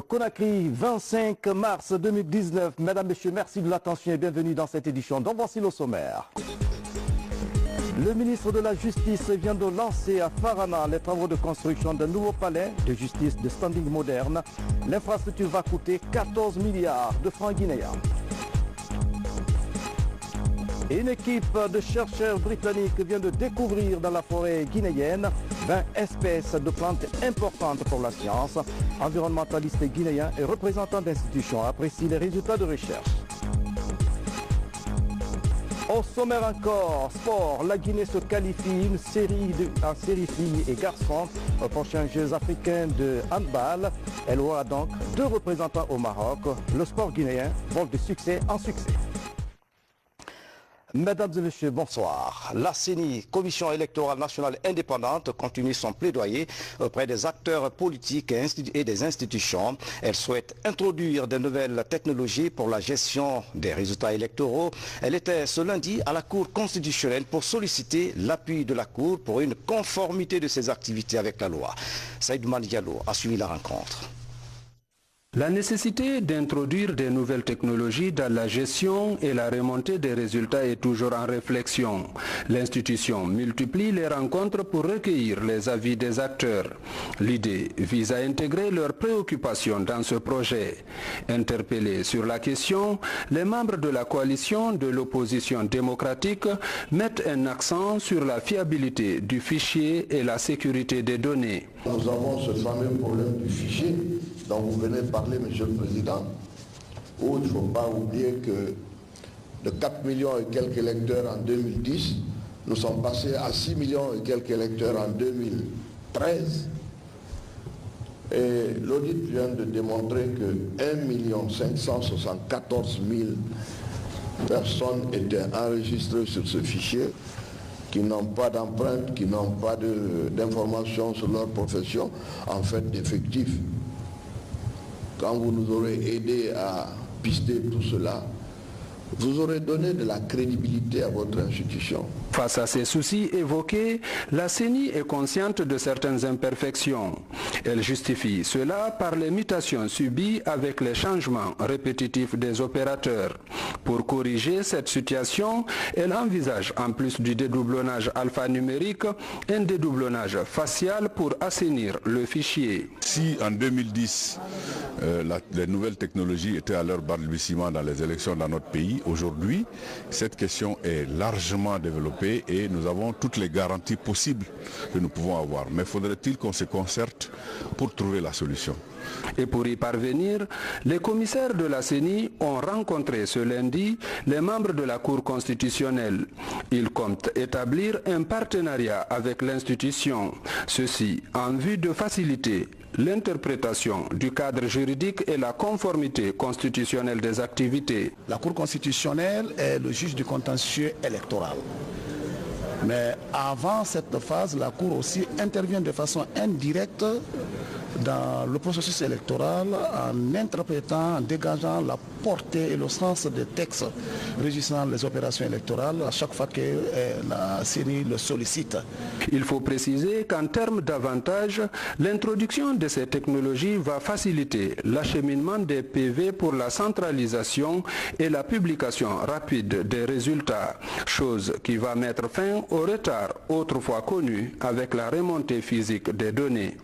Conakry, 25 mars 2019. Mesdames, Messieurs, merci de l'attention et bienvenue dans cette édition. Donc voici le sommaire. Le ministre de la Justice vient de lancer à Farana les travaux de construction d'un nouveau palais de justice de standing moderne. L'infrastructure va coûter 14 milliards de francs guinéens. Une équipe de chercheurs britanniques vient de découvrir dans la forêt guinéenne 20 espèces de plantes importantes pour la science. Environnementalistes guinéens et représentants d'institutions apprécient les résultats de recherche. Au sommaire encore, sport, la Guinée se qualifie en série filles et garçons aux prochains Jeux africains de handball. Elle aura donc 2 représentants au Maroc. Le sport guinéen vole de succès en succès. Mesdames et Messieurs, bonsoir. La CENI, Commission électorale nationale indépendante, continue son plaidoyer auprès des acteurs politiques et des institutions. Elle souhaite introduire de nouvelles technologies pour la gestion des résultats électoraux. Elle était ce lundi à la Cour constitutionnelle pour solliciter l'appui de la Cour pour une conformité de ses activités avec la loi. Saïd Diallo a suivi la rencontre. La nécessité d'introduire des nouvelles technologies dans la gestion et la remontée des résultats est toujours en réflexion. L'institution multiplie les rencontres pour recueillir les avis des acteurs. L'idée vise à intégrer leurs préoccupations dans ce projet. Interpellés sur la question, les membres de la coalition de l'opposition démocratique mettent un accent sur la fiabilité du fichier et la sécurité des données. Nous avons ce fameux problème du fichier dont vous venez de parler, Monsieur le Président, où il ne faut pas oublier que de 4 millions et quelques électeurs en 2010, nous sommes passés à 6 millions et quelques électeurs en 2013. Et l'audit vient de démontrer que 1 574 000 personnes étaient enregistrées sur ce fichier, qui n'ont pas d'empreinte, qui n'ont pas d'informations sur leur profession, en fait d'effectifs. Quand vous nous aurez aidé à pister tout cela, vous aurez donné de la crédibilité à votre institution. Face à ces soucis évoqués, la CENI est consciente de certaines imperfections. Elle justifie cela par les mutations subies avec les changements répétitifs des opérateurs. Pour corriger cette situation, elle envisage, en plus du dédoublonnage alphanumérique, un dédoublonnage facial pour assainir le fichier. Si en 2010, les nouvelles technologies étaient à leur balbutiement dans les élections dans notre pays, aujourd'hui, cette question est largement développée et nous avons toutes les garanties possibles que nous pouvons avoir. Mais faudrait-il qu'on se concerte pour trouver la solution? Et pour y parvenir, les commissaires de la CENI ont rencontré ce lundi les membres de la Cour constitutionnelle. Ils comptent établir un partenariat avec l'institution, ceci en vue de faciliter l'interprétation du cadre juridique et la conformité constitutionnelle des activités. La Cour constitutionnelle est le juge du contentieux électoral. Mais avant cette phase, la Cour aussi intervient de façon indirecte dans le processus électoral en interprétant, en dégageant la portée et le sens des textes régissant les opérations électorales à chaque fois que la CENI le sollicite. Il faut préciser qu'en termes d'avantages, l'introduction de ces technologies va faciliter l'acheminement des PV pour la centralisation et la publication rapide des résultats, chose qui va mettre fin au retard autrefois connu avec la remontée physique des données.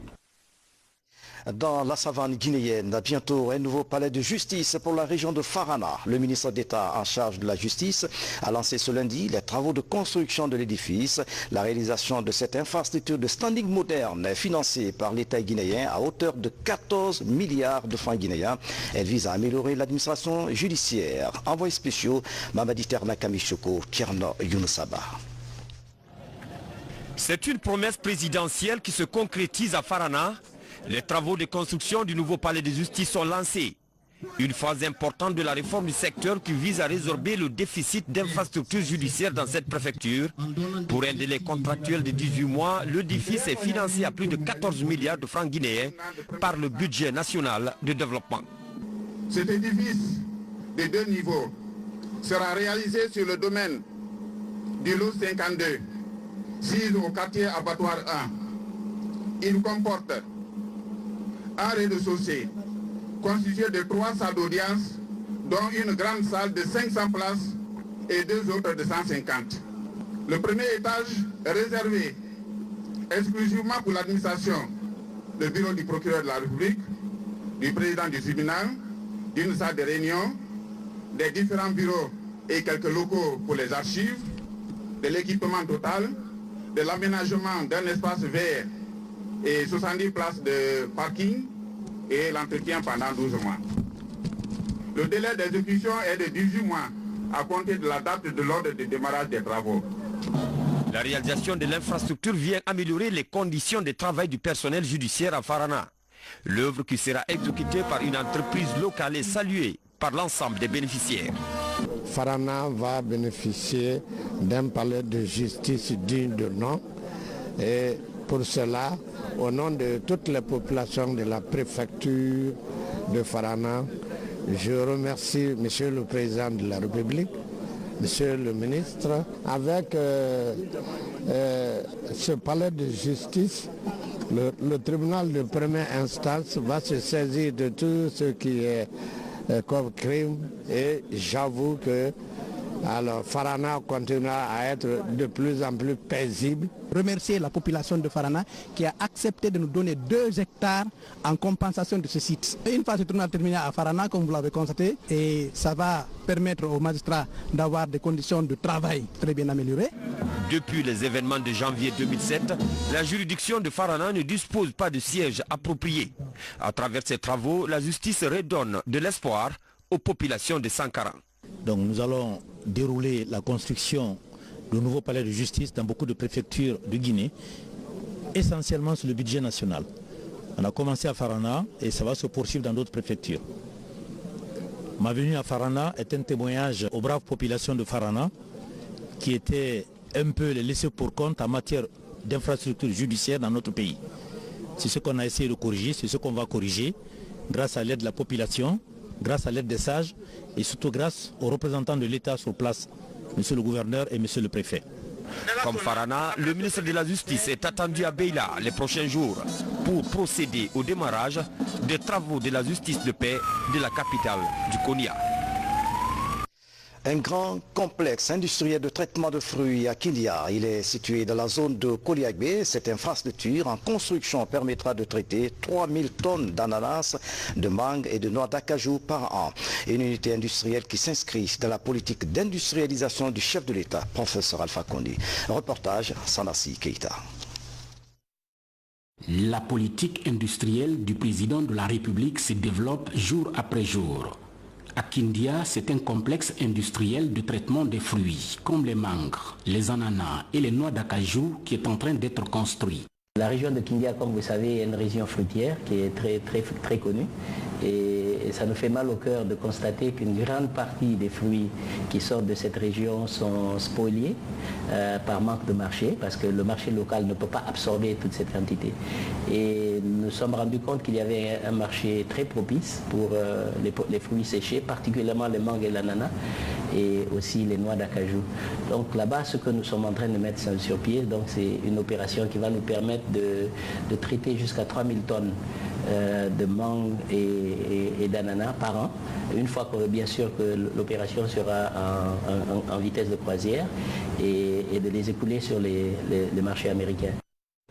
Dans la savane guinéenne, bientôt un nouveau palais de justice pour la région de Farana. Le ministre d'État en charge de la justice a lancé ce lundi les travaux de construction de l'édifice. La réalisation de cette infrastructure de standing moderne est financée par l'État guinéen à hauteur de 14 milliards de francs guinéens. Elle vise à améliorer l'administration judiciaire. Envoyés spéciaux, Mamadi Terna Kamichoko, Tierno Younoussaba. C'est une promesse présidentielle qui se concrétise à Farana. Les travaux de construction du nouveau palais de justice sont lancés. Une phase importante de la réforme du secteur qui vise à résorber le déficit d'infrastructures judiciaires dans cette préfecture. Pour un délai contractuel de 18 mois, l'édifice est financé à plus de 14 milliards de francs guinéens par le budget national de développement. Cet édifice de 2 niveaux sera réalisé sur le domaine du lot 52, 6 au quartier abattoir 1. Il comporte un rez-de-chaussée, constitué de 3 salles d'audience, dont une grande salle de 500 places et 2 autres de 150. Le premier étage est réservé exclusivement pour l'administration, le bureau du procureur de la République, du président du tribunal, d'une salle de réunion, des différents bureaux et quelques locaux pour les archives, de l'équipement total, de l'aménagement d'un espace vert et 70 places de parking et l'entretien pendant 12 mois. Le délai d'exécution est de 18 mois à compter de la date de l'ordre de démarrage des travaux. La réalisation de l'infrastructure vient améliorer les conditions de travail du personnel judiciaire à Farana. L'œuvre qui sera exécutée par une entreprise locale est saluée par l'ensemble des bénéficiaires. Farana va bénéficier d'un palais de justice digne de nom et pour cela, au nom de toutes les populations de la préfecture de Farana, je remercie Monsieur le Président de la République, Monsieur le Ministre. Avec ce palais de justice, le tribunal de première instance va se saisir de tout ce qui est comme crime et j'avoue que Farana continuera à être de plus en plus paisible. Remercier la population de Farana qui a accepté de nous donner 2 hectares en compensation de ce site. Une fois ce tribunal terminé à Farana, comme vous l'avez constaté, et ça va permettre aux magistrats d'avoir des conditions de travail très bien améliorées. Depuis les événements de janvier 2007, la juridiction de Farana ne dispose pas de siège approprié. À travers ces travaux, la justice redonne de l'espoir aux populations de Sankara. Donc nous allons dérouler la construction du nouveau palais de justice dans beaucoup de préfectures de Guinée, essentiellement sur le budget national. On a commencé à Farana et ça va se poursuivre dans d'autres préfectures. Ma venue à Farana est un témoignage aux braves populations de Farana qui étaient un peu les laissés pour compte en matière d'infrastructures judiciaires dans notre pays. C'est ce qu'on a essayé de corriger, c'est ce qu'on va corriger grâce à l'aide de la population, grâce à l'aide des sages et surtout grâce aux représentants de l'État sur place, Monsieur le gouverneur et Monsieur le préfet. Comme Farana, le ministre de la Justice est attendu à Beila les prochains jours pour procéder au démarrage des travaux de la justice de paix de la capitale du Konya. Un grand complexe industriel de traitement de fruits à Kindia. Il est situé dans la zone de Koliagbe. Cette infrastructure en construction permettra de traiter 3000 tonnes d'ananas, de mangue et de noix d'acajou par an. Une unité industrielle qui s'inscrit dans la politique d'industrialisation du chef de l'État, professeur Alpha Condé. Reportage Sanassi Keita. La politique industrielle du président de la République se développe jour après jour. À Kindia, c'est un complexe industriel de traitement des fruits, comme les mangues, les ananas et les noix d'acajou qui est en train d'être construit. La région de Kindia, comme vous savez, est une région fruitière qui est très connue. Et ça nous fait mal au cœur de constater qu'une grande partie des fruits qui sortent de cette région sont spoliés par manque de marché, parce que le marché local ne peut pas absorber toute cette quantité. Et nous nous sommes rendus compte qu'il y avait un marché très propice pour les fruits séchés, particulièrement les mangues et l'ananas, et aussi les noix d'acajou. Donc là-bas, ce que nous sommes en train de mettre sur pied, c'est une opération qui va nous permettre de traiter jusqu'à 3000 tonnes de mangue et d'ananas par an, une fois que bien sûr que l'opération sera en vitesse de croisière et de les écouler sur les marchés américains.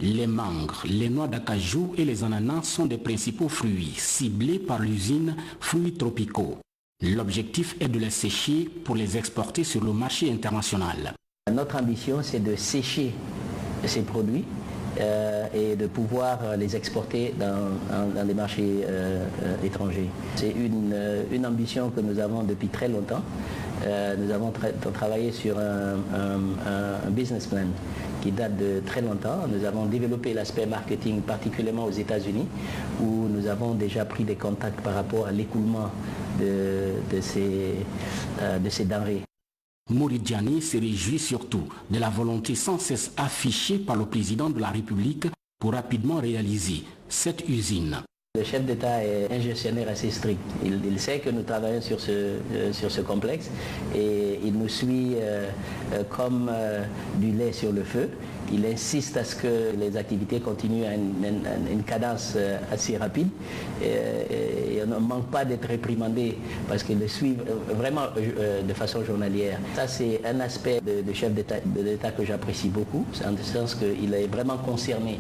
Les mangues, les noix d'acajou et les ananas sont des principaux fruits ciblés par l'usine Fruits Tropicaux. L'objectif est de les sécher pour les exporter sur le marché international. Notre ambition, c'est de sécher ces produits et de pouvoir les exporter dans les marchés étrangers. C'est une ambition que nous avons depuis très longtemps. Nous avons travaillé sur un business plan qui date de très longtemps. Nous avons développé l'aspect marketing, particulièrement aux États-Unis, où nous avons déjà pris des contacts par rapport à l'écoulement de ces denrées. Mouridjani se réjouit surtout de la volonté sans cesse affichée par le président de la République pour rapidement réaliser cette usine. Le chef d'État est un gestionnaire assez strict. Il sait que nous travaillons sur ce complexe et il nous suit comme du lait sur le feu. Il insiste à ce que les activités continuent à une cadence assez rapide et on ne manque pas d'être réprimandé parce qu'ils le suivent vraiment de façon journalière. Ça, c'est un aspect de chef de l'État que j'apprécie beaucoup, en ce sens qu'il est vraiment concerné,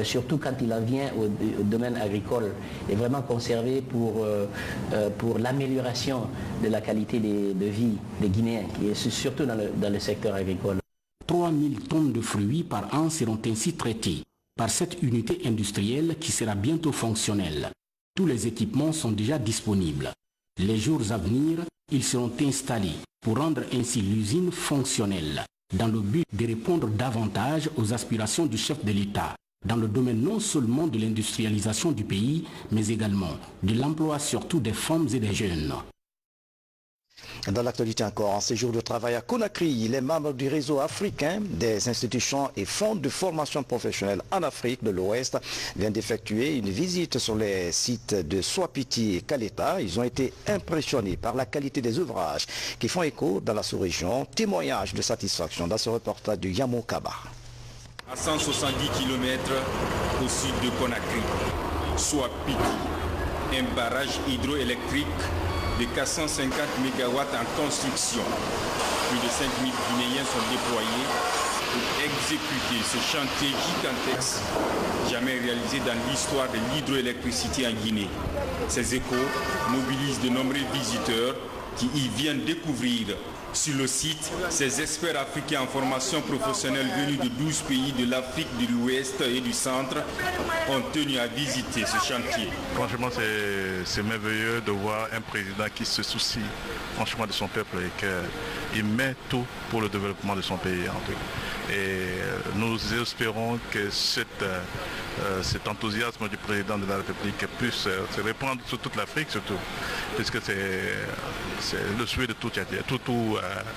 surtout quand il en vient au domaine agricole, est vraiment conservé pour l'amélioration de la qualité de vie des Guinéens, qui est surtout dans le secteur agricole. 3000 tonnes de fruits par an seront ainsi traités par cette unité industrielle qui sera bientôt fonctionnelle. Tous les équipements sont déjà disponibles. Les jours à venir, ils seront installés pour rendre ainsi l'usine fonctionnelle, dans le but de répondre davantage aux aspirations du chef de l'État, dans le domaine non seulement de l'industrialisation du pays, mais également de l'emploi surtout des femmes et des jeunes. Dans l'actualité encore, en séjour de travail à Conakry, les membres du réseau africain des institutions et fonds de formation professionnelle en Afrique de l'Ouest viennent d'effectuer une visite sur les sites de Swapiti et Kaleta. Ils ont été impressionnés par la qualité des ouvrages qui font écho dans la sous-région. Témoignage de satisfaction dans ce reportage de Yamou Kaba. À 170 km au sud de Conakry, Swapiti, un barrage hydroélectrique de 450 MW en construction. Plus de 5000 Guinéens sont déployés pour exécuter ce chantier gigantesque jamais réalisé dans l'histoire de l'hydroélectricité en Guinée. Ces échos mobilisent de nombreux visiteurs qui y viennent découvrir sur le site ces experts africains en formation professionnelle venus de 12 pays de l'Afrique de l'Ouest et du Centre ont tenu à visiter ce chantier. Franchement, c'est merveilleux de voir un président qui se soucie franchement de son peuple et qu'il met tout pour le développement de son pays. Et nous espérons que cet enthousiasme du président de la République puisse se répandre sur toute l'Afrique surtout, puisque c'est le souhait de tout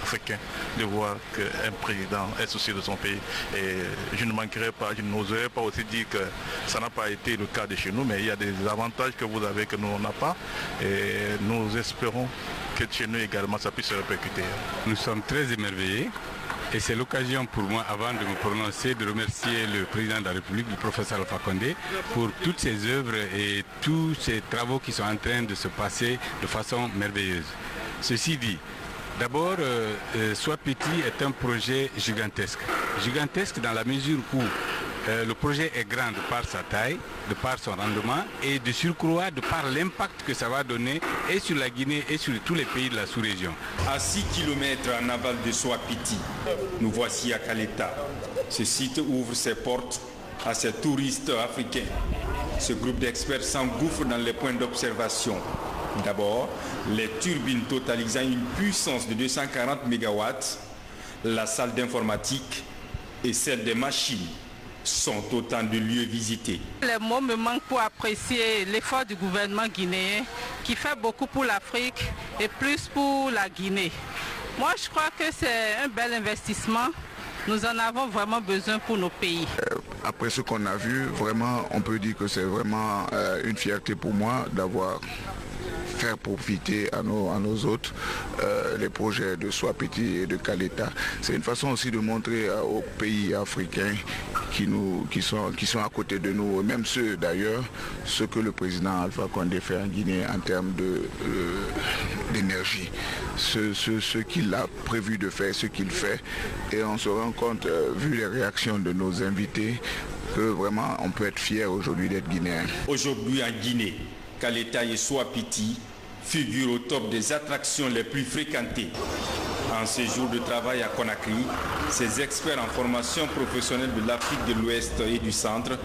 Africain de voir qu'un président est soucieux de son pays. Et je n'oserais pas aussi dire que ça n'a pas été le cas de chez nous, mais il y a des avantages que vous avez que nous on n'a pas. Et nous espérons que chez nous également ça puisse se répercuter. Nous sommes très émerveillés. Et c'est l'occasion pour moi, avant de me prononcer, de remercier le président de la République, le professeur Alpha Condé, pour toutes ses œuvres et tous ces travaux qui sont en train de se passer de façon merveilleuse. Ceci dit, d'abord, Swapiti est un projet gigantesque. Gigantesque dans la mesure où le projet est grand de par sa taille, de par son rendement et de surcroît de par l'impact que ça va donner et sur la Guinée et sur tous les pays de la sous-région. À 6 km en aval de Swapiti, nous voici à Kaleta. Ce site ouvre ses portes à ces touristes africains. Ce groupe d'experts s'engouffre dans les points d'observation. D'abord, les turbines totalisant une puissance de 240 MW, la salle d'informatique et celle des machines sont autant de lieux visités. Les mots me manquent pour apprécier l'effort du gouvernement guinéen qui fait beaucoup pour l'Afrique et plus pour la Guinée. Moi, je crois que c'est un bel investissement. Nous en avons vraiment besoin pour nos pays. Après ce qu'on a vu, vraiment, on peut dire que c'est vraiment une fierté pour moi d'avoir faire profiter à nos hôtes les projets de Swapiti et de Kaleta. C'est une façon aussi de montrer aux pays africains qui sont à côté de nous, même ceux d'ailleurs, ce que le président Alpha Condé fait en Guinée en termes d'énergie, ce qu'il a prévu de faire, ce qu'il fait. Et on se rend compte, vu les réactions de nos invités, que vraiment on peut être fier aujourd'hui d'être guinéen. Aujourd'hui en Guinée, Kaleta et Swapiti figurent au top des attractions les plus fréquentées. En séjour de travail à Conakry, ces experts en formation professionnelle de l'Afrique de l'Ouest et du Centre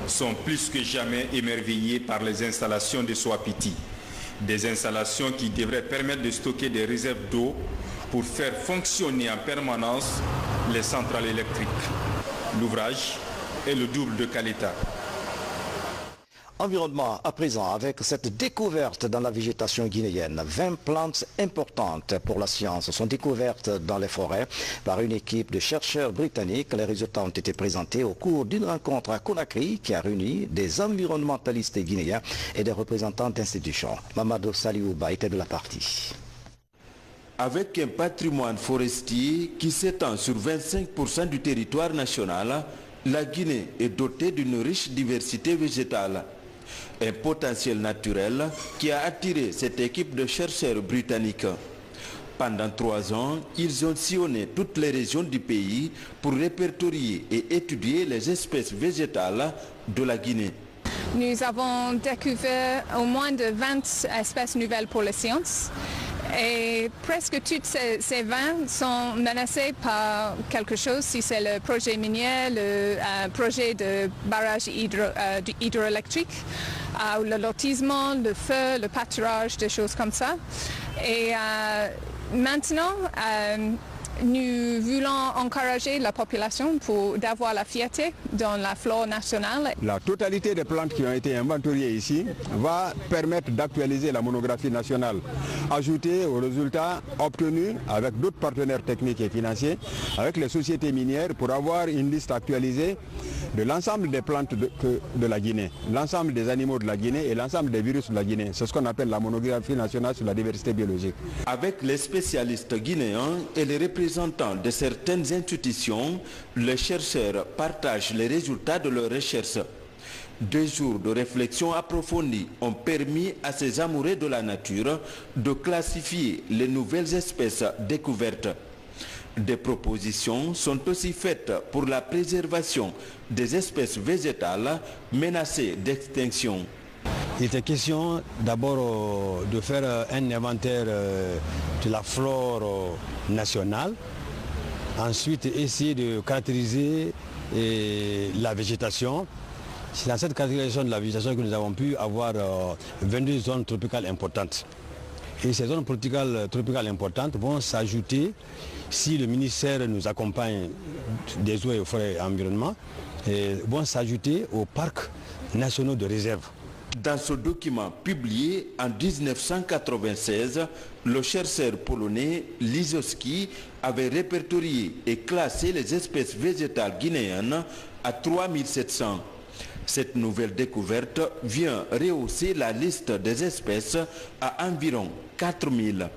sont plus que jamais émerveillés par les installations de Swapiti. Des installations qui devraient permettre de stocker des réserves d'eau pour faire fonctionner en permanence les centrales électriques. L'ouvrage est le double de Kaleta. Environnement à présent avec cette découverte dans la végétation guinéenne. 20 plantes importantes pour la science sont découvertes dans les forêts par une équipe de chercheurs britanniques. Les résultats ont été présentés au cours d'une rencontre à Conakry qui a réuni des environnementalistes guinéens et des représentants d'institutions. Mamadou Saliouba était de la partie. Avec un patrimoine forestier qui s'étend sur 25% du territoire national, la Guinée est dotée d'une riche diversité végétale. Un potentiel naturel qui a attiré cette équipe de chercheurs britanniques. Pendant 3 ans, ils ont sillonné toutes les régions du pays pour répertorier et étudier les espèces végétales de la Guinée. Nous avons découvert au moins de 20 espèces nouvelles pour les sciences. Et presque toutes ces 20 sont menacées par quelque chose, si c'est le projet minier, le projet de barrage hydroélectrique, le lotissement, le feu, le pâturage, des choses comme ça. Et maintenant, nous voulons encourager la population pour d'avoir la fierté dans la flore nationale. La totalité des plantes qui ont été inventoriées ici va permettre d'actualiser la monographie nationale, ajouter aux résultats obtenus avec d'autres partenaires techniques et financiers, avec les sociétés minières, pour avoir une liste actualisée de l'ensemble des plantes de la Guinée, l'ensemble des animaux de la Guinée et l'ensemble des virus de la Guinée. C'est ce qu'on appelle la monographie nationale sur la diversité biologique. Avec les spécialistes guinéens et les représentants de certaines institutions, les chercheurs partagent les résultats de leurs recherches. 2 jours de réflexion approfondie ont permis à ces amoureux de la nature de classifier les nouvelles espèces découvertes. Des propositions sont aussi faites pour la préservation des espèces végétales menacées d'extinction. Il était question d'abord de faire un inventaire de la flore nationale, ensuite essayer de caractériser la végétation. C'est dans cette caractérisation de la végétation que nous avons pu avoir 22 zones tropicales importantes. Et ces zones tropicales importantes vont s'ajouter, si le ministère nous accompagne des eaux et forêts et environnement, vont s'ajouter aux parcs nationaux de réserve. Dans ce document publié en 1996, le chercheur polonais Liszewski avait répertorié et classé les espèces végétales guinéennes à 3700. Cette nouvelle découverte vient rehausser la liste des espèces à environ 4000.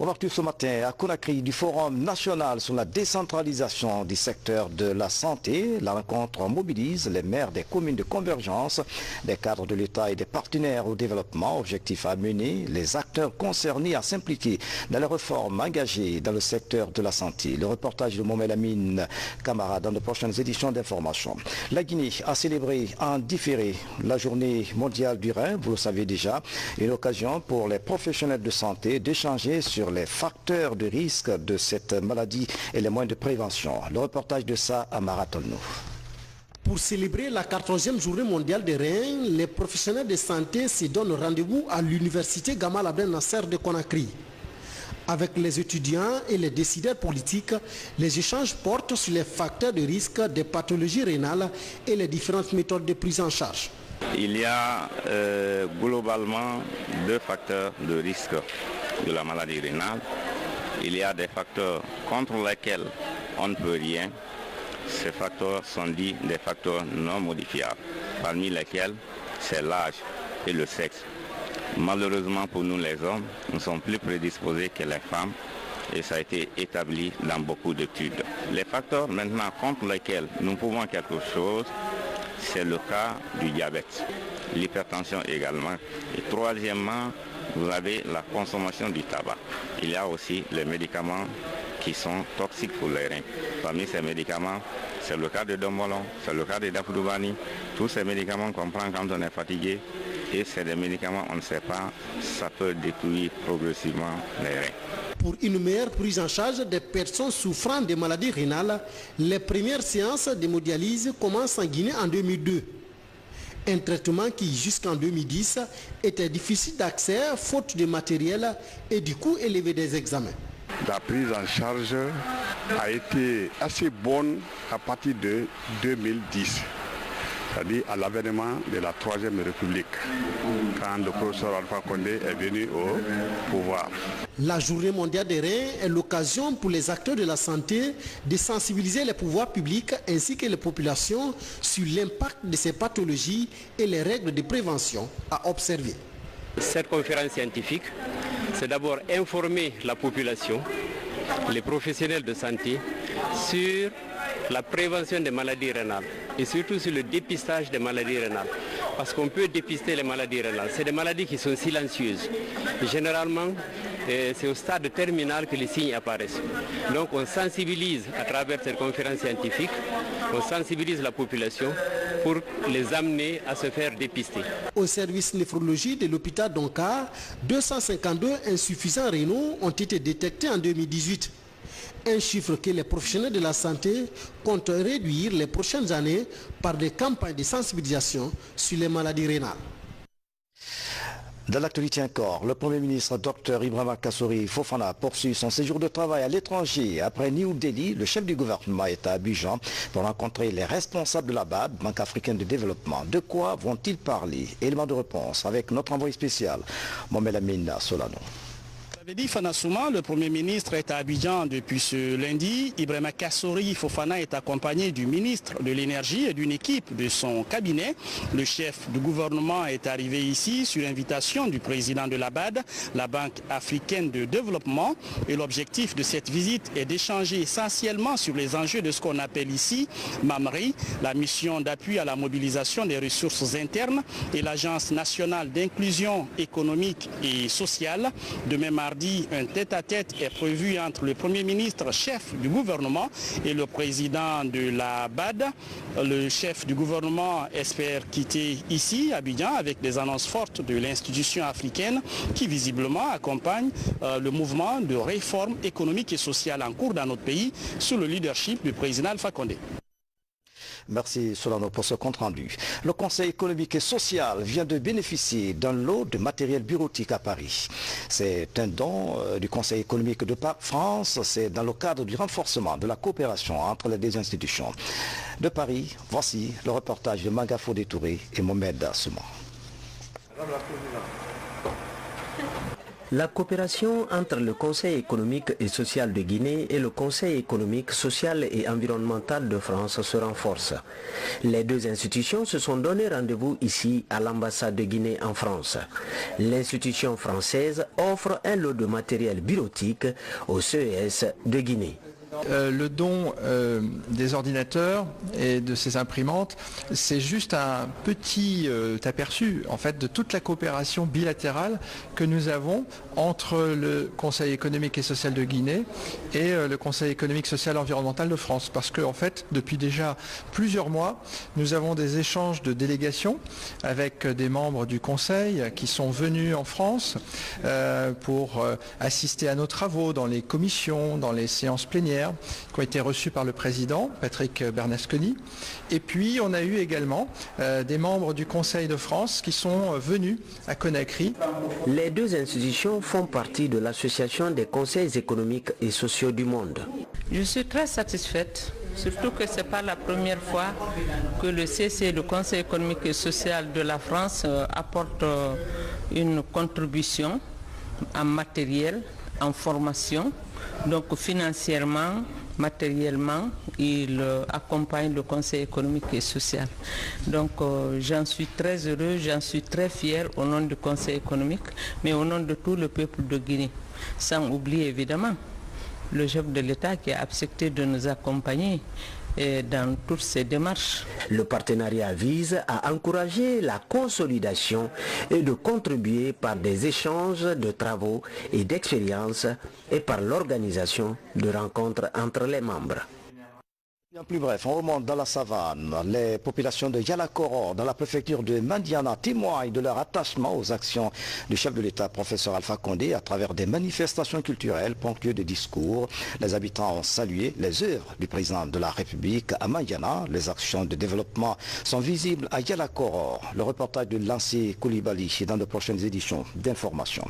Ouverture ce matin à Conakry du Forum national sur la décentralisation du secteur de la santé. La rencontre mobilise les maires des communes de convergence, des cadres de l'État et des partenaires au développement. Objectif à mener les acteurs concernés à s'impliquer dans les réformes engagées dans le secteur de la santé. Le reportage de Mohamed Amine Camara dans de prochaines éditions d'information. La Guinée a célébré en différé la journée mondiale du rein, vous le savez déjà, une occasion pour les professionnels de santé d'échanger sur les facteurs de risque de cette maladie et les moyens de prévention. Le reportage de ça à Marathonno. Pour célébrer la 14e journée mondiale des reins, les professionnels de santé se donnent rendez-vous à l'université Gamal Abdel Nasser de Conakry. Avec les étudiants et les décideurs politiques, les échanges portent sur les facteurs de risque des pathologies rénales et les différentes méthodes de prise en charge. Il y a globalement 2 facteurs de risque de la maladie rénale. Il y a des facteurs contre lesquels on ne peut rien. Ces facteurs sont dits des facteurs non modifiables, parmi lesquels c'est l'âge et le sexe. Malheureusement pour nous les hommes, nous sommes plus prédisposés que les femmes et ça a été établi dans beaucoup d'études. Les facteurs maintenant contre lesquels nous pouvons quelque chose, c'est le cas du diabète, l'hypertension également. Et troisièmement, vous avez la consommation du tabac. Il y a aussi les médicaments qui sont toxiques pour les reins. Parmi ces médicaments, c'est le cas de Dombolon, c'est le cas de Dafdoubani. Tous ces médicaments qu'on prend quand on est fatigué, et c'est des médicaments, on ne sait pas, ça peut détruire progressivement les reins. Pour une meilleure prise en charge des personnes souffrant de maladies rénales, les premières séances d'hémodialyse commencent en Guinée en 2002. Un traitement qui, jusqu'en 2010, était difficile d'accès faute de matériel et du coût élevé des examens. La prise en charge a été assez bonne à partir de 2010, c'est-à-dire à l'avènement de la Troisième République, quand le professeur Alpha Condé est venu au pouvoir. La journée mondiale des reins est l'occasion pour les acteurs de la santé de sensibiliser les pouvoirs publics ainsi que les populations sur l'impact de ces pathologies et les règles de prévention à observer. Cette conférence scientifique c'est d'abord informer la population, les professionnels de santé, sur la prévention des maladies rénales et surtout sur le dépistage des maladies rénales. Parce qu'on peut dépister les maladies rénales. C'est des maladies qui sont silencieuses. Et généralement, c'est au stade terminal que les signes apparaissent. Donc on sensibilise à travers cette conférence scientifique, on sensibilise la population pour les amener à se faire dépister. Au service néphrologie de l'hôpital d'Onka, 252 insuffisants rénaux ont été détectés en 2018. Un chiffre que les professionnels de la santé comptent réduire les prochaines années par des campagnes de sensibilisation sur les maladies rénales. Dans l'actualité encore, le Premier ministre Dr Ibrahima Kassori Fofana poursuit son séjour de travail à l'étranger. Après New Delhi, le chef du gouvernement est à Abidjan pour rencontrer les responsables de la BAD, Banque africaine de développement. De quoi vont-ils parler? Élément de réponse avec notre envoyé spécial, Mohamed Amina Solano. Fana Souma, le Premier ministre est à Abidjan depuis ce lundi. Ibrahima Kassori Fofana est accompagné du ministre de l'Énergie et d'une équipe de son cabinet. Le chef du gouvernement est arrivé ici sur invitation du président de la BAD, la Banque africaine de développement. Et l'objectif de cette visite est d'échanger essentiellement sur les enjeux de ce qu'on appelle ici MAMRI, la mission d'appui à la mobilisation des ressources internes et l'Agence nationale d'inclusion économique et sociale. Demain mardi, un tête-à-tête est prévu entre le Premier ministre, chef du gouvernement, et le président de la BAD. Le chef du gouvernement espère quitter ici, Abidjan, avec des annonces fortes de l'institution africaine qui visiblement accompagne le mouvement de réforme économique et sociale en cours dans notre pays sous le leadership du président Alpha Condé. Merci Solano pour ce compte-rendu. Le Conseil économique et social vient de bénéficier d'un lot de matériel bureautique à Paris. C'est un don du Conseil économique de France. C'est dans le cadre du renforcement de la coopération entre les deux institutions. De Paris, voici le reportage de Magafo Détouré et Mohamed Souma. La coopération entre le Conseil économique et social de Guinée et le Conseil économique, social et environnemental de France se renforce. Les deux institutions se sont donné rendez-vous ici à l'ambassade de Guinée en France. L'institution française offre un lot de matériel bureautique au CES de Guinée. Le don des ordinateurs et de ces imprimantes, c'est juste un petit aperçu en fait de toute la coopération bilatérale que nous avons entre le Conseil économique et social de Guinée et le Conseil économique, social et environnemental de France. Parce que en fait, depuis déjà plusieurs mois, nous avons des échanges de délégations avec des membres du Conseil qui sont venus en France pour assister à nos travaux dans les commissions, dans les séances plénières, qui ont été reçus par le président, Patrick Bernasconi. Et puis, on a eu également des membres du Conseil de France qui sont venus à Conakry. Les deux institutions font partie de l'Association des conseils économiques et sociaux du monde. Je suis très satisfaite, surtout que ce n'est pas la première fois que le CEC, le Conseil économique et social de la France, apporte une contribution en matériel, en formation. Donc financièrement, matériellement, il accompagne le Conseil économique et social. Donc j'en suis très heureux, j'en suis très fier au nom du Conseil économique, mais au nom de tout le peuple de Guinée. Sans oublier évidemment le chef de l'État qui a accepté de nous accompagner dans toutes ces démarches. Le partenariat vise à encourager la consolidation et de contribuer par des échanges de travaux et d'expériences et par l'organisation de rencontres entre les membres. Bien plus bref, on remonte dans la savane. Les populations de Yalakoro, dans la préfecture de Mandiana, témoignent de leur attachement aux actions du chef de l'État, professeur Alpha Condé, à travers des manifestations culturelles ponctuées de discours. Les habitants ont salué les œuvres du président de la République à Mandiana. Les actions de développement sont visibles à Yalakoro. Le reportage de Lancé Koulibaly dans de prochaines éditions d'Information.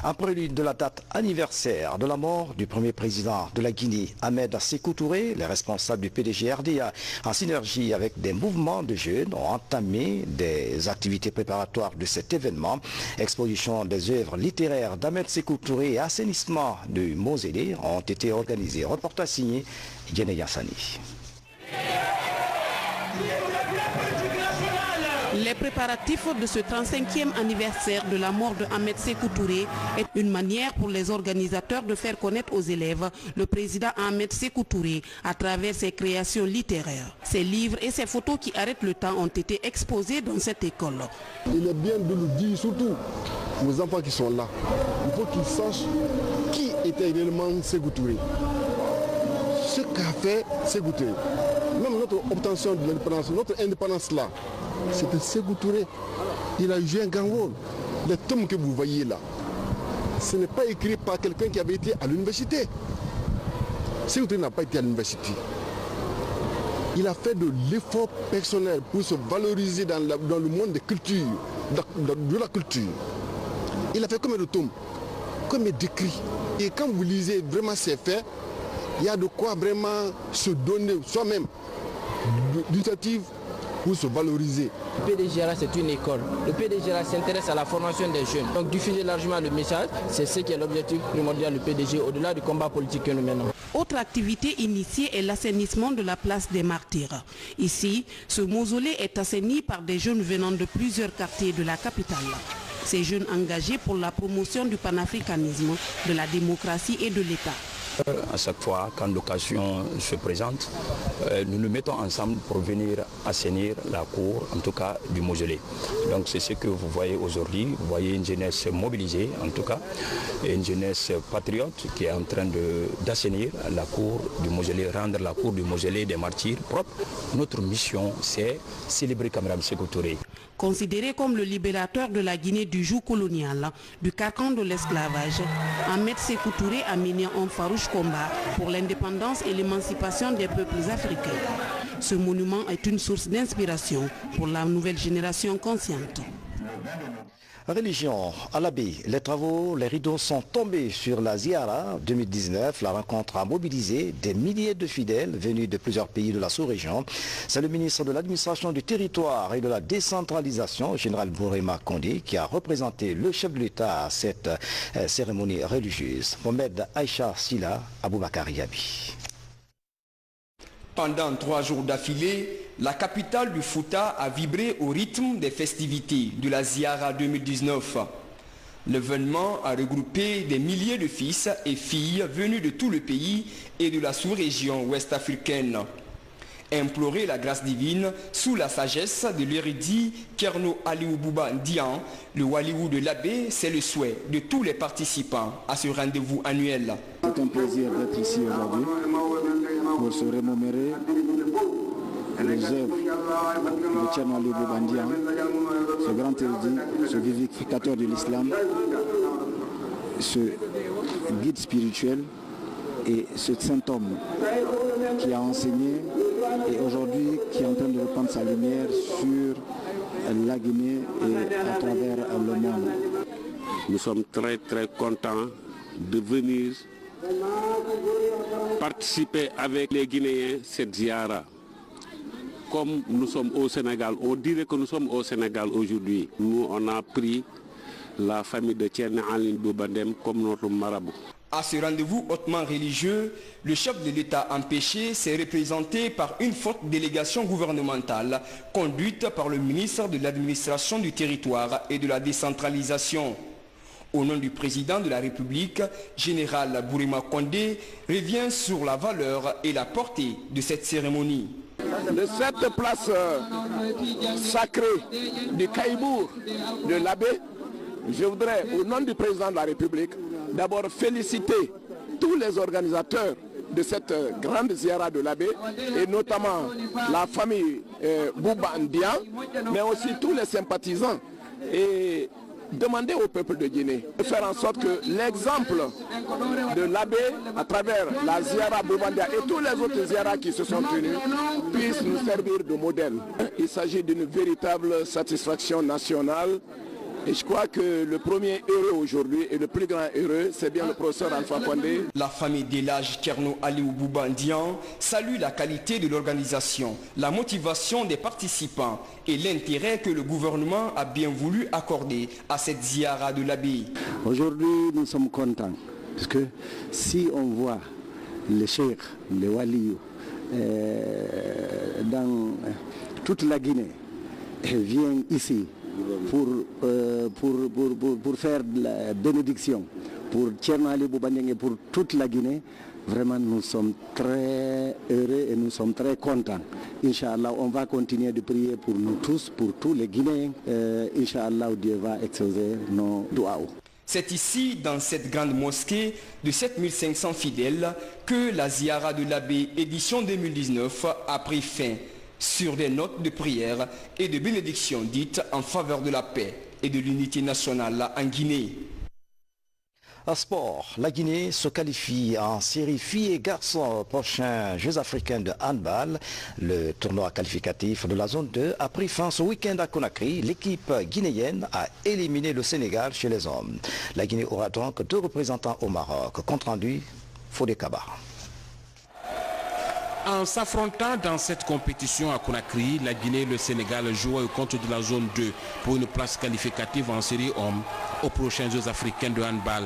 En prélude de la date anniversaire de la mort du premier président de la Guinée, Ahmed Sékou Touré, les responsables du PDG RDA, en synergie avec des mouvements de jeunes, ont entamé des activités préparatoires de cet événement. Exposition des œuvres littéraires d'Ahmed Sékou Touré et assainissement de mausolée ont été organisés. Reportage signé Djene Yassani. Les préparatifs de ce 35e anniversaire de la mort de Ahmed Sékou Touré est une manière pour les organisateurs de faire connaître aux élèves le président Ahmed Sékou Touré à travers ses créations littéraires. Ses livres et ses photos qui arrêtent le temps ont été exposés dans cette école. Il est bien de nous dire, surtout aux enfants qui sont là, il faut qu'ils sachent qui était réellement Sékou Touré. Ce qu'a fait Sékou Touré. Même notre obtention de l'indépendance, notre indépendance là, c'était Sékou Touré. Il a joué un grand rôle. Les tomes que vous voyez là, ce n'est pas écrit par quelqu'un qui avait été à l'université. Sékou Touré n'a pas été à l'université. Il a fait de l'effort personnel pour se valoriser dans le monde des cultures, de la culture. Il a fait combien de tomes, combien d'écrits. Et quand vous lisez vraiment ses faits, il y a de quoi vraiment se donner soi-même d'initiative pour se valoriser. Le PDGRA, c'est une école. Le PDGRA s'intéresse à la formation des jeunes. Donc diffuser largement le message, c'est ce qui est l'objectif primordial du PDG au-delà du combat politique que nous menons. Autre activité initiée est l'assainissement de la place des Martyrs. Ici, ce mausolée est assaini par des jeunes venant de plusieurs quartiers de la capitale. Ces jeunes engagés pour la promotion du panafricanisme, de la démocratie et de l'État. À chaque fois, quand l'occasion se présente, nous nous mettons ensemble pour venir assainir la cour, en tout cas du mausolée. Donc c'est ce que vous voyez aujourd'hui. Vous voyez une jeunesse mobilisée, en tout cas, et une jeunesse patriote qui est en train d'assainir la cour du mausolée, rendre la cour du mausolée des martyrs propre. Notre mission, c'est célébrer Cameram Sékou Touré. Considéré comme le libérateur de la Guinée du joug colonial, du carcan de l'esclavage, Ahmed Sékou Touré a mené un farouche combat pour l'indépendance et l'émancipation des peuples africains. Ce monument est une source d'inspiration pour la nouvelle génération consciente. Religion, à l'abbé, les rideaux sont tombés sur la Ziara 2019. La rencontre a mobilisé des milliers de fidèles venus de plusieurs pays de la sous-région. C'est le ministre de l'administration du territoire et de la décentralisation, général Bourema Kondé, qui a représenté le chef de l'État à cette cérémonie religieuse. Mohamed Aïcha Silla, Aboubakar Yabi. Pendant 3 jours d'affilée, la capitale du Fouta a vibré au rythme des festivités de la Ziara 2019. L'événement a regroupé des milliers de fils et filles venus de tout le pays et de la sous-région ouest-africaine. Implorer la grâce divine sous la sagesse de l'érudit Kerno Aliou Bouba Ndian, le Waliou de l'abbé, c'est le souhait de tous les participants à ce rendez-vous annuel. C'est un plaisir d'être ici aujourd'hui pour se remémorer les œuvres de Kerno Aliou Bouba Ndian, ce grand érudit, ce vivificateur de l'islam, ce guide spirituel et ce saint homme qui a enseigné et aujourd'hui qui est en train de répandre sa lumière sur la Guinée et à travers le monde. Nous sommes très contents de venir participer avec les Guinéens cette ziara. Comme nous sommes au Sénégal, on dirait que nous sommes au Sénégal aujourd'hui. Nous, on a pris la famille de Kerno Aliou Bouba Ndian comme notre marabout. À ce rendez-vous hautement religieux, le chef de l'État empêché s'est représenté par une forte délégation gouvernementale conduite par le ministre de l'administration du territoire et de la décentralisation. Au nom du président de la République, général Bourema Kondé revient sur la valeur et la portée de cette cérémonie. De cette place sacrée du Caïbour de l'abbé, je voudrais, au nom du président de la République, d'abord féliciter tous les organisateurs de cette grande ziara de l'abbé, et notamment la famille Bouba Ndian, mais aussi tous les sympathisants, et demander au peuple de Guinée de faire en sorte que l'exemple de l'abbé à travers la ziara Bouba Ndian et tous les autres ziaras qui se sont tenus puissent nous servir de modèle. Il s'agit d'une véritable satisfaction nationale. Et je crois que le premier heureux aujourd'hui et le plus grand heureux, c'est bien le professeur Alpha Condé. La famille d'Elhadji Kerno Aliou Bouba Ndian salue la qualité de l'organisation, la motivation des participants et l'intérêt que le gouvernement a bien voulu accorder à cette ziara de l'abbé. Aujourd'hui, nous sommes contents parce que si on voit les cheikhs, les walious dans toute la Guinée, vient ici pour faire de la bénédiction pour Thierno Ali Bouba-Ndiaye et pour toute la Guinée, vraiment nous sommes très heureux et nous sommes très contents. Inch'Allah, on va continuer de prier pour nous tous, pour tous les Guinéens. Inch'Allah, Dieu va exaucer nos doigts. C'est ici, dans cette grande mosquée de 7500 fidèles, que la Ziara de l'abbé édition 2019 a pris fin sur des notes de prière et de bénédiction dites en faveur de la paix et de l'unité nationale en Guinée. En sport, la Guinée se qualifie en série filles et garçons aux prochains Jeux africains de handball. Le tournoi qualificatif de la zone 2 a pris fin ce week-end à Conakry. L'équipe guinéenne a éliminé le Sénégal chez les hommes. La Guinée aura donc 2 représentants au Maroc. Compte rendu, Fodé Kaba. En s'affrontant dans cette compétition à Conakry, la Guinée et le Sénégal jouent au compte de la zone 2 pour une place qualificative en série hommes aux prochains Jeux africains de handball.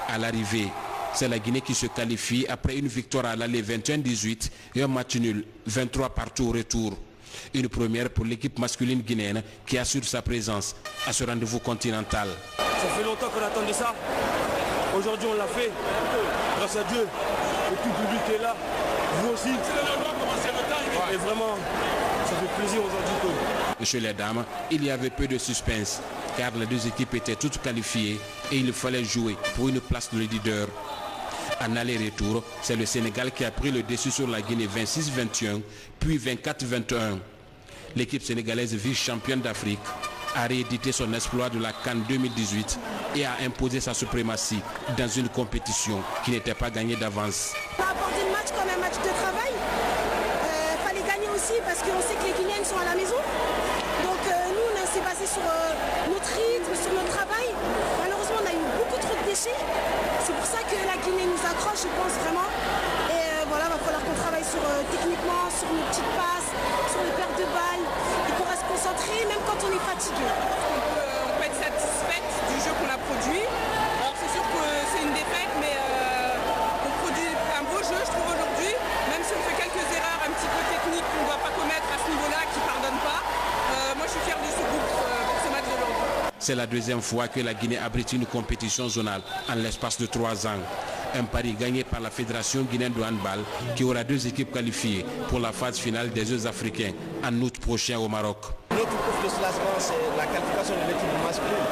À l'arrivée, c'est la Guinée qui se qualifie après une victoire à l'aller 21-18 et un match nul 23 partout au retour. Une première pour l'équipe masculine guinéenne qui assure sa présence à ce rendez-vous continental. Ça fait longtemps qu'on attendait ça. Aujourd'hui on l'a fait. Grâce à Dieu, le tout public est là. Vous aussi. Et vraiment, ça fait plaisir aujourd'hui. Chez les dames, il y avait peu de suspense car les 2 équipes étaient toutes qualifiées et il fallait jouer pour une place de leader. En aller-retour, c'est le Sénégal qui a pris le dessus sur la Guinée 26-21, puis 24-21. L'équipe sénégalaise vice-championne d'Afrique a réédité son exploit de la CAN 2018 et a imposé sa suprématie dans une compétition qui n'était pas gagnée d'avance. On a abordé le match comme un match de travail. Fallait gagner aussi parce qu'on sait que les Guinéennes sont à la maison. Donc nous, on s'est basé sur notre rythme, sur notre travail. Malheureusement, on a eu beaucoup trop de déchets. C'est pour ça que la Guinée nous accroche, je pense vraiment. Et voilà, il va falloir qu'on travaille techniquement, sur nos petites passes, sur les pertes de balles, et qu'on reste concentré même quand on est fatigué. On peut être satisfaite du jeu qu'on a produit. Alors c'est sûr que c'est une défaite, mais on produit un beau jeu, je trouve, aujourd'hui. Même si on fait quelques erreurs un petit peu techniques qu'on ne doit pas commettre à ce niveau-là, qui ne pardonnent pas. Moi je suis fier de ce groupe pour ce match d'aujourd'hui. C'est la 2e fois que la Guinée abrite une compétition zonale en l'espace de 3 ans. Un pari gagné par la Fédération guinéenne de handball qui aura 2 équipes qualifiées pour la phase finale des Jeux africains en août prochain au Maroc. Notre course de classement, c'est la qualification de l'équipe masculine.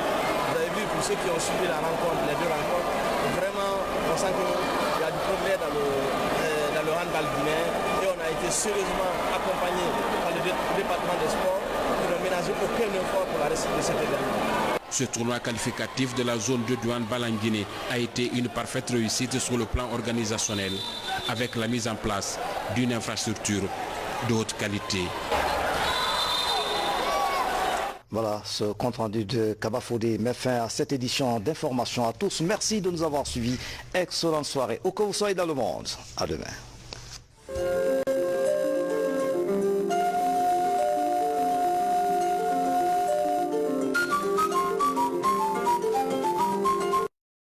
Vous avez vu, pour ceux qui ont suivi la rencontre, les 2 rencontres, vraiment, on sent qu'il y a du progrès dans le handball guinéen et on a été sérieusement accompagné par le département des sports qui n'ont ménagé aucun effort pour la réussite de cet événement. Ce tournoi qualificatif de la zone 2 du handball en Guinée a été une parfaite réussite sur le plan organisationnel avec la mise en place d'une infrastructure de haute qualité. Voilà, ce compte rendu de Kaba Fodé met fin à cette édition d'information à tous. Merci de nous avoir suivis. Excellente soirée. Où que vous soyez dans le monde. À demain.